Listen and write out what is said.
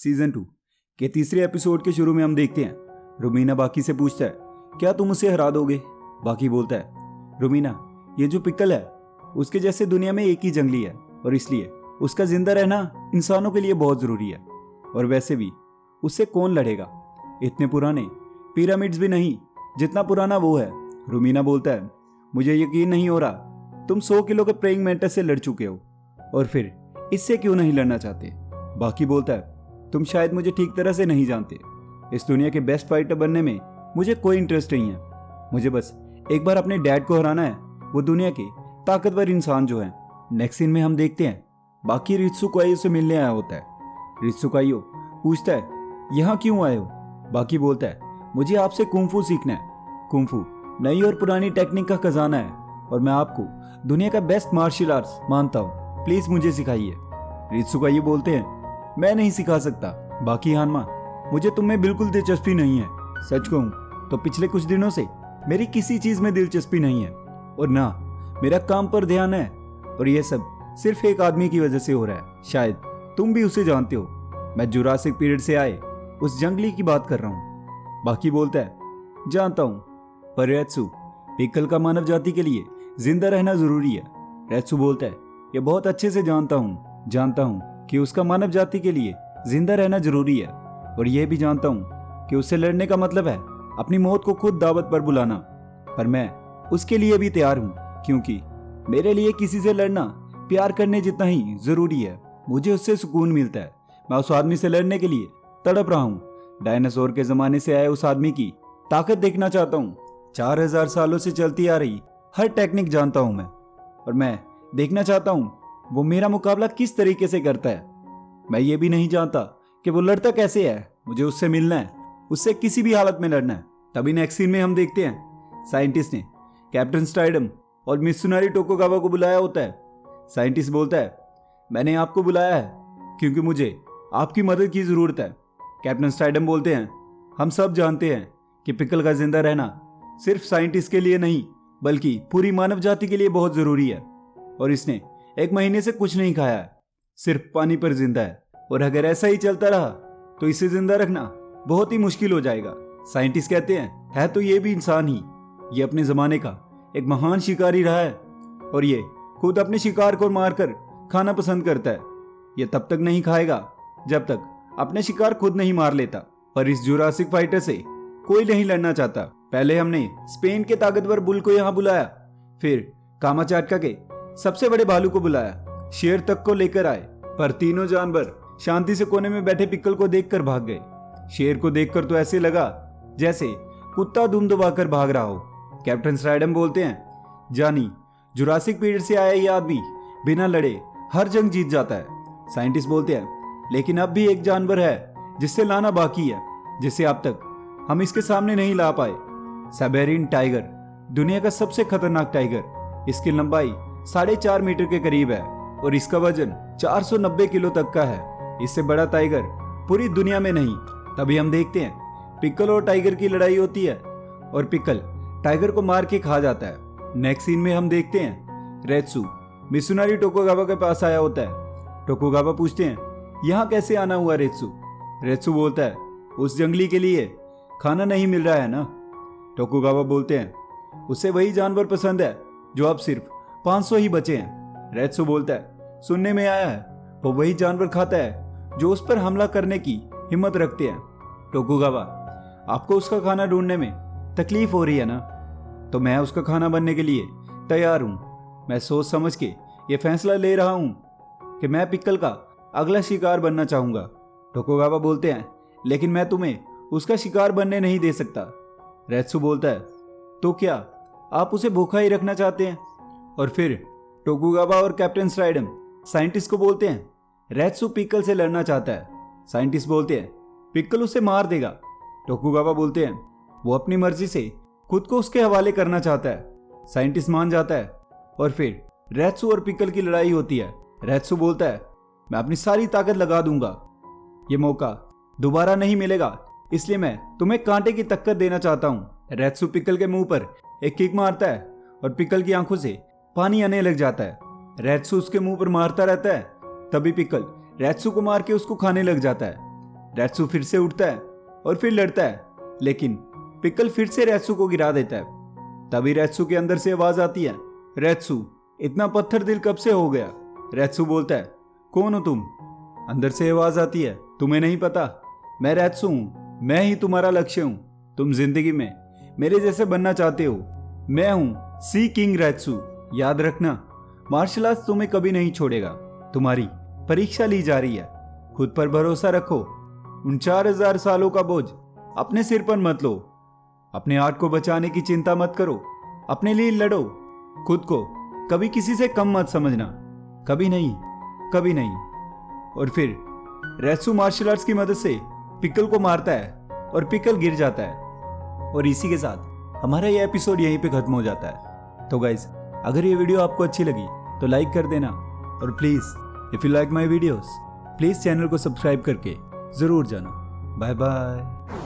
Season 2 के तीसरे episode के शुरू में हम देखते हैं रुमीना बाकी से पूछता है, क्या तुम उसे हरा दोगे? बाकी बोलता है, रुमीना, ये जो पिकल है उसके जैसे दुनिया में एक ही जंगली है और इसलिए उसका जिंदा रहना इंसानों के लिए बहुत जरूरी है। और वैसे भी उससे कौन लड़ेगा? इतने पुराने पिरामिड्स भी नहीं जितना पुराना वो है। रुमीना बोलता है, मुझे यकीन नहीं हो रहा तुम 100 किलो के प्रेइंग मेंटिस से लड़ चुके हो और फिर इससे क्यों नहीं लड़ना चाहते? बाकी बोलता है, तुम शायद मुझे ठीक तरह से नहीं जानते। इस दुनिया के बेस्ट फाइटर बनने में मुझे कोई इंटरेस्ट नहीं है। मुझे बस एक बार अपने डैड को हराना है, वो दुनिया के ताकतवर इंसान जो हैं। नेक्स्ट सीन में हम देखते हैं बाकी रित्सु काइयो से मिलने आया होता है। रित्सु काइयो पूछता है, यहाँ क्यों आए हो? बाकी बोलता है, मुझे आपसे कुंफू सीखना है। कुंफू नई और पुरानी टेक्निक का खजाना है और मैं आपको दुनिया का बेस्ट मार्शल आर्ट्स मानता हूँ, प्लीज मुझे सिखाइए। रित्सु काइयो बोलते हैं, मैं नहीं सिखा सकता। बाकी हानमा, मुझे तुम में बिल्कुल दिलचस्पी नहीं है। सच कहूं तो पिछले कुछ दिनों से मेरी किसी चीज में दिलचस्पी नहीं है और ना मेरा काम पर ध्यान है और यह सब सिर्फ एक आदमी की वजह से हो रहा है। शायद तुम भी उसे जानते हो। मैं जुरासिक पीरियड से आए उस जंगली की बात कर रहा हूँ। बाकी बोलता है, जानता हूँ, पर रेत्सु, पिकल का मानव जाति के लिए जिंदा रहना जरूरी है। रेत्सु बोलता है, ये बहुत अच्छे से जानता हूँ कि उसका मानव जाति के लिए जिंदा रहना जरूरी है और यह भी जानता हूँ कि उससे लड़ने का मतलब है अपनी मौत को खुद दावत पर बुलाना। पर मैं उसके लिए भी तैयार हूँ क्योंकि मेरे लिए किसी से लड़ना प्यार करने जितना ही जरूरी है। मुझे उससे सुकून मिलता है। मैं उस आदमी से लड़ने के लिए तड़प रहा हूँ। डायनासोर के जमाने से आए उस आदमी की ताकत देखना चाहता हूँ। 4000 सालों से चलती आ रही हर टेक्निक जानता हूँ मैं, और मैं देखना चाहता हूँ वो मेरा मुकाबला किस तरीके से करता है। मैं ये भी नहीं जानता कि वो लड़ता कैसे है। मुझे उससे मिलना है, उससे किसी भी हालत में लड़ना है। तभी नेक्स्ट सीन में हम देखते हैं साइंटिस्ट ने कैप्टन स्टाइडम और मित्सुनारी टोकुगावा को बुलाया होता है। साइंटिस्ट बोलता है, मैंने आपको बुलाया है क्योंकि मुझे आपकी मदद की जरूरत है। कैप्टन स्टाइडम बोलते हैं, हम सब जानते हैं कि पिकल का जिंदा रहना सिर्फ साइंटिस्ट के लिए नहीं बल्कि पूरी मानव जाति के लिए बहुत जरूरी है और इसने 1 महीने से कुछ नहीं खाया है, सिर्फ पानी पर जिंदा है और अगर ऐसा ही चलता रहा तो इसे जिंदा रखना बहुत ही मुश्किल हो जाएगा। साइंटिस्ट कहते हैं, है तो ये भी इंसान ही। ये अपने जमाने का एक महान शिकारी रहा है और ये खुद अपने शिकार को मारकर खाना पसंद करता है। ये तब तक नहीं खाएगा जब तक अपने शिकार खुद नहीं मार लेता। पर इस जुरासिक फाइटर से कोई नहीं लड़ना चाहता। पहले हमने स्पेन के ताकतवर बुल को यहाँ बुलाया, फिर कामाचाटका के सबसे बड़े भालू को बुलाया, शेर तक को लेकर आए, पर तीनों जानवर शांति से कोने में बैठे पिकल को देखकर भाग गए। शेर को देखकर तो ऐसे लगा जैसे कुत्ता दुम दबाकर भाग रहा हो। कैप्टन स्टाइडम बोलते हैं, जानी, जुरासिक पीरियड से आया ये आदमी बिना लड़े हर जंग जीत जाता है। साइंटिस्ट बोलते हैं, लेकिन अब भी एक जानवर है जिससे लाना बाकी है, जिसे अब तक हम इसके सामने नहीं ला पाए। साइबेरियन टाइगर, दुनिया का सबसे खतरनाक टाइगर। इसकी लंबाई 4.5 मीटर के करीब है और इसका वजन 490 किलो तक का है। इससे बड़ा टाइगर पूरी दुनिया में नहीं। तभी हम देखते हैं पिकल और टाइगर की लड़ाई होती है और पिकल टाइगर को मार के खा जाता है। नेक्स्ट सीन में हम देखते हैं रेत्सु मित्सुनारी टोकुगावा के पास आया होता है। टोकुगावा पूछते हैं, यहाँ कैसे आना हुआ रेत्सु? रेत्सु बोलता है, उस जंगली के लिए खाना नहीं मिल रहा है ना। टोकुगावा बोलते हैं, उसे वही जानवर पसंद है जो अब सिर्फ 500 ही बचे हैं। रेत्सु बोलता है, सुनने में आया है वो वही जानवर खाता है जो उस पर हमला करने की हिम्मत रखते हैं। टोकुगावा, आपको उसका खाना ढूंढने में तकलीफ हो रही है ना, तो मैं उसका खाना बनने के लिए तैयार हूं। मैं सोच समझ के ये फैसला ले रहा हूं कि मैं पिकल का अगला शिकार बनना चाहूंगा। टोकुगावा बोलते हैं, लेकिन मैं तुम्हें उसका शिकार बनने नहीं दे सकता। रेत्सु बोलता है, तो क्या आप उसे भूखा ही रखना चाहते हैं? और फिर टोकुगावा और कैप्टन स्टाइडम साइंटिस्ट को बोलते हैं, रेत्सु पिकल से लड़ना चाहता है। साइंटिस्ट बोलते हैं, पिकल उसे मार देगा। टोकुगावा बोलते हैं, वो अपनी मर्जी से खुद को उसके हवाले करना चाहता है। साइंटिस्ट मान जाता है और फिर रेत्सु और पिकल की लड़ाई होती है। रेत्सु बोलता है, मैं अपनी सारी ताकत लगा दूंगा, ये मौका दोबारा नहीं मिलेगा, इसलिए मैं तुम्हें कांटे की टक्कर देना चाहता हूं। रेत्सु पिकल के मुंह पर एक किक मारता है और पिकल की आंखों से पानी आने लग जाता है। रेत्सु उसके मुंह पर मारता रहता है। तभी पिकल रेत्सु को मार के उसको खाने लग जाता है। रैत्सु फिर से उठता है और फिर लड़ता है, लेकिन पिकल फिर से रैत्सु को गिरा देता है। तभी रैत्सु के अंदर से आवाज आती है, रैत्सु इतना पत्थर दिल कब से हो गया? रैत्सु बोलता है, कौन हो तुम? अंदर से आवाज आती है, तुम्हें नहीं पता? मैं रैत्सु हूं, मैं ही तुम्हारा लक्ष्य हूं। तुम जिंदगी में मेरे जैसे बनना चाहते हो। मैं हूं सी किंग रैत्सु। याद रखना, मार्शल आर्ट्स तुम्हें कभी नहीं छोड़ेगा। तुम्हारी परीक्षा ली जा रही है। खुद पर भरोसा रखो। उन 4000 सालों का बोझ अपने सिर पर मत लो। अपने आर्ट को बचाने की चिंता मत करो। अपने लिए लड़ो। खुद को कभी किसी से कम मत समझना। कभी नहीं, कभी नहीं। और फिर रैत्सु मार्शल आर्ट्स की मदद से पिकल को मारता है और पिकल गिर जाता है। और इसी के साथ हमारा यह एपिसोड यहीं पे खत्म हो जाता है। तो गाइज, अगर ये वीडियो आपको अच्छी लगी तो लाइक कर देना, और please if you like my videos please channel को सब्सक्राइब करके जरूर जाना। Bye bye.